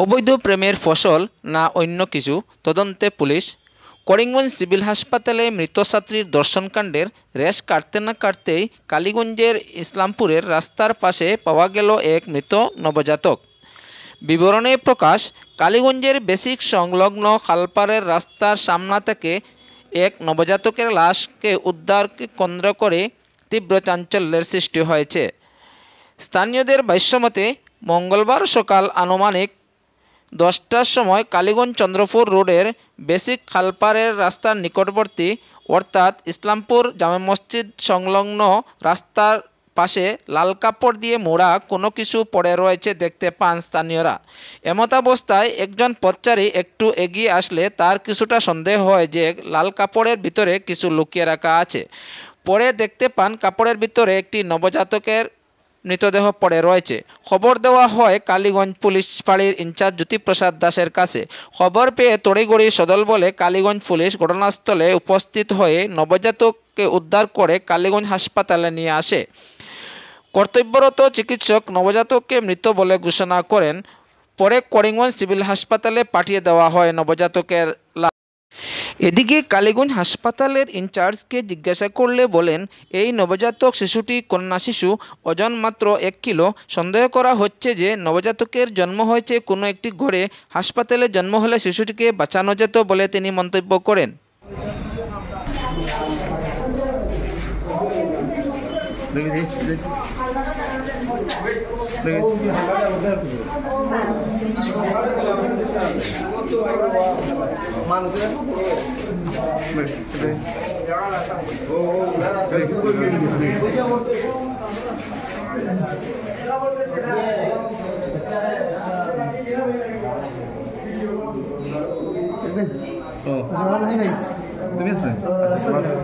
অবৈধ প্রেমের ফসল না অন্য কিছু, তদন্তে পুলিশ। করিমগঞ্জ সিভিল হাসপাতালে মৃত ছাত্রীর ধর্ষণকাণ্ডের রেশ কাটতে না কাটতেই কালীগঞ্জের ইসলামপুরের রাস্তার পাশে পাওয়া গেল এক মৃত নবজাতক। বিবরণে প্রকাশ, কালীগঞ্জের বেসিক সংলগ্ন খালপাড়ের রাস্তার সামনা থেকে এক নবজাতকের লাশকে উদ্ধারকে কেন্দ্র করে তীব্র চাঞ্চল্যের সৃষ্টি হয়েছে। স্থানীয়দের ভাষ্যমতে মঙ্গলবার সকাল আনুমানিক 10টার সময় কালীগঞ্জ চন্দ্রপুর রোডের বেসিক খালপাড়ের রাস্তার নিকটবর্তী অর্থাৎ ইসলামপুর জামে মসজিদ সংলগ্ন রাস্তার পাশে লাল কাপড় দিয়ে মোড়া কোনো কিছু পড়ে রয়েছে দেখতে পান স্থানীয়রা। এমতাবস্থায় একজন পথচারী একটু এগিয়ে আসলে তার কিছুটা সন্দেহ হয় যে লাল কাপড়ের ভিতরে কিছু লুকিয়ে রাখা আছে। পরে দেখতে পান কাপড়ের ভিতরে একটি নবজাতকের মৃতদেহ পড়ে রয়েছে। খবর দেওয়া হয় কালীগঞ্জ পুলিশ ফাঁড়ির ইনচার্জ জ্যোতিপ্রসাদ দাসের কাছে। খবর পেয়ে তড়িঘড়ি সদলবলে কালীগঞ্জ পুলিশ ঘটনাস্থলে উপস্থিত হয়ে নবজাতককে উদ্ধার করে কালীগঞ্জ হাসপাতালে নিয়ে আসে। কর্তব্যরত চিকিৎসক নবজাতককে মৃত বলে ঘোষণা করেন। পরে করিমগঞ্জ সিভিল হাসপাতালে পাঠিয়ে দেওয়া হয় নবজাতকের লাশ। এদিকে কালীগঞ্জ হাসপাতালের ইনচার্জকে জিজ্ঞাসা করলে বলেন, এই নবজাতক শিশুটি কন্যা শিশু, ওজন মাত্র 1 কিলো। সন্দেহ করা হচ্ছে যে নবজাতকের জন্ম হয়েছে কোনো একটি ঘরে। হাসপাতালে জন্ম হলে শিশুটিকে বাঁচানো যেত বলে তিনি মন্তব্য করেন।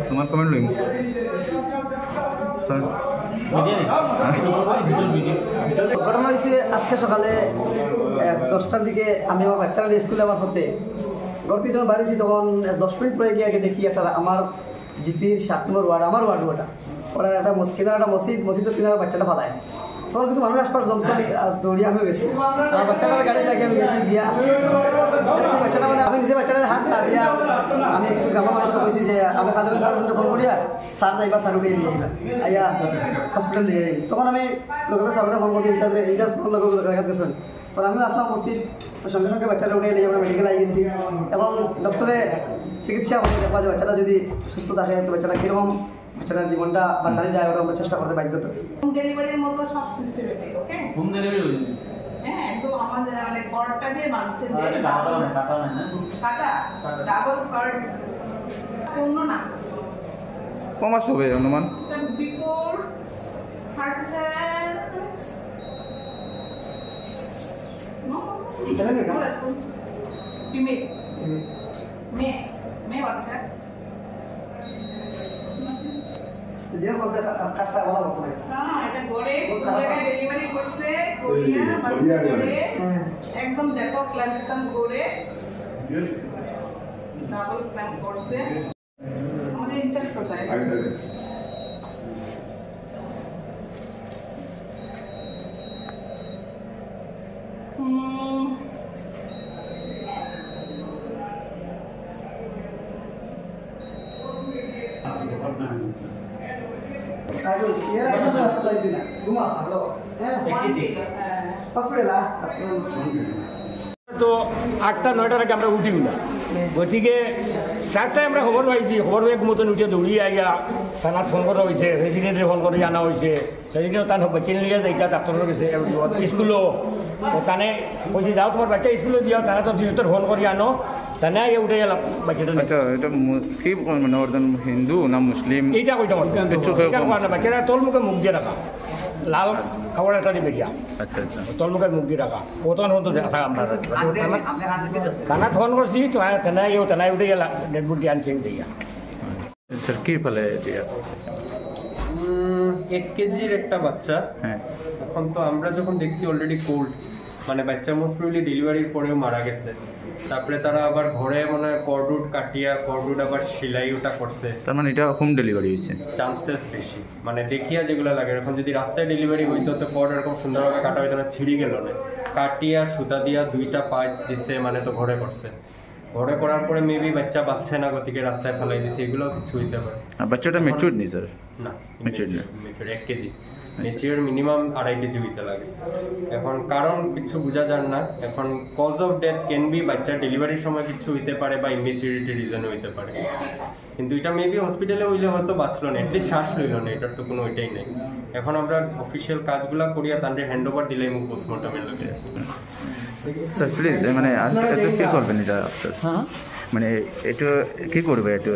তোমার কমেন্ট লইম ঘটনা হয়েছে আজকে সকালে 10টার দিকে আমি আমার বাচ্চারা স্কুলে আমার হতে ঘর থেকে যখন বাড়িছি তখন 10 মিনিট পরে গিয়ে আগে দেখি একটা আমার জিপির 7 নম্বর ওয়ার্ড, আমার ওয়ার্ড ওটা একটা মসজিদের কিনারা বাচ্চাটা ফালায়। তখন কিছু মানুষ আসবার জমছে, দৌড়িয়ে আমিও গেছি। আমার বাচ্চাটার গাড়ি লাগিয়ে আমি গেছি গিয়া দেখছি বাচ্চাটা মানে আমি নিজে বাচ্চাটার হাত না দিয়া আমি কিছু গ্রামের মানুষকে বলছি যে আমি খালি ফোন করিয়া স্যার যাইবা, স্যার উঠে নিয়ে যাইবা আইয়া হসপিটাল নিয়ে যাই। তখন আমি লোকের স্যারটা ফোন করছি, ইন্টার ফোন লোক দেখাতেছেন। তখন আমিও আসলাম উপস্থিত, সঙ্গে সঙ্গে বাচ্চাটা উঠে নিয়ে আমরা মেডিকেলে গেছি এবং ডক্টরে চিকিৎসা আমাদের দেখবা যে বাচ্চাটা যদি সুস্থ থাকে তো বাচ্চাটা কীরকম বাচ্চাটার জীবনটা বাঁচানো যায় ওটা আমরা চেষ্টা করতে বাধ্য থাকি। হোম ডেলিভারির মতো সব সিস্টেমেটিক, ওকে? হোম ডেলিভারি হয়েছে? হ্যাঁ, তো আমাদের মানে কার্ডটা দিয়ে বানছে যে কাটা ডাবল কার্ড পূর্ণ না কম মাস হবে অনুমান? বিফোর 37 নো রেসপন্স ফিমেল মে বাচ্চা যে করছে কাজটা ভালো করছে না, এটা গড়ে জায়গায় ডেলিভারি করছে কোরিয়া বাচ্চা করে একদম দেখো ক্লাসিফিকেশন করে ডাবল প্ল্যান করছে আমাদের ইনচার্জ কোথায়? তো 8টা-9টার আগে আমরা উঠি না, গতিকে 4টায় আমরা খবর পাইছি। খবর পেয়ে মতন উঠে দৌড়িয়ে আইয়া থানাত ফোন করা হয়েছে, প্রেসিডেন্টে ফোন করে আনা হয়েছে। সেদিনও তার বাচ্চা নিয়ে যাই ডাক্তারের গেছে স্কুলও ওখানে বলছি যাও তোমার বাচ্চা স্কুলে দিও, তারা তো দুজোর ফোন করে আনো, তানে উঠে গেলাম বাচ্চাটা। এটা কি মানে ওদের হিন্দু না মুসলিম এইটা কইতাম বাচ্চারা তোর মুখে মুখ দিয়ে রাখা, লাল খাবার একটা দিবে দিয়া। আচ্ছা আচ্ছা, তোর মুখে মুখ দিয়ে রাখা প্রথম হতো দেখা আমরা থানা ফোন করছি, থানায় উঠে গেলাম ডেড বডি আনছে উঠে গিয়া। স্যার কি ফেলে 1 কেজির একটা বাচ্চা। হ্যাঁ, এখন তো আমরা যখন দেখছি অলরেডি কোল্ড, মানে বাচ্চা মোস্ট প্রবাবলি ডেলিভারির পরেও মারা গেছে। তারপরে তারা আবার ঘরে মানে করডুট কাটিয়া করডুট আবার সেলাই ওটা করছে। তার মানে এটা হোম ডেলিভারি হয়েছে, চান্সেস বেশি, মানে দেখিয়া যেগুলো লাগে। এখন যদি রাস্তায় ডেলিভারি হইতো তো কর্ড এরকম সুন্দরভাবে কাটা হইতো না, ছিঁড়ি গেল না। কাটিয়া সুতা দিয়া 2টা পাঁচ দিছে, মানে তো ঘরে করছে। ঘরে করার পরে মেবি বাচ্চা বাচ্চা না গতিকে রাস্তায় ফেলাই দিছে, এগুলো কিছু হইতে পারে। বাচ্চাটা ম্যাচিউরড নেই স্যার? না, ম্যাচিউরড না। Mature 1 kg, mature minimum 2.5 kg হইতে লাগে। এখন কারণ কিছু বোঝা যান না। এখন cause of death can be বাচ্চা ডেলিভারির সময় কিছু হইতে পারে বা ইমেচিউরিটি রিজন হইতে পারে, কিন্তু এটা মেবি হসপিটালে হইলে হয়তো বাঁচলো না, এটলিস্ট শ্বাস লইল না, এটার তো কোনো ওইটাই নেই। এখন আমরা অফিসিয়াল কাজগুলো করিয়া তাদের হ্যান্ড ওভার দিলাই মুখ পোস্টমর্টমের লোকে। স্যার প্লিজ মানে এটা কি করবেন এটা স্যার? মানে এটা কি করবে এটা?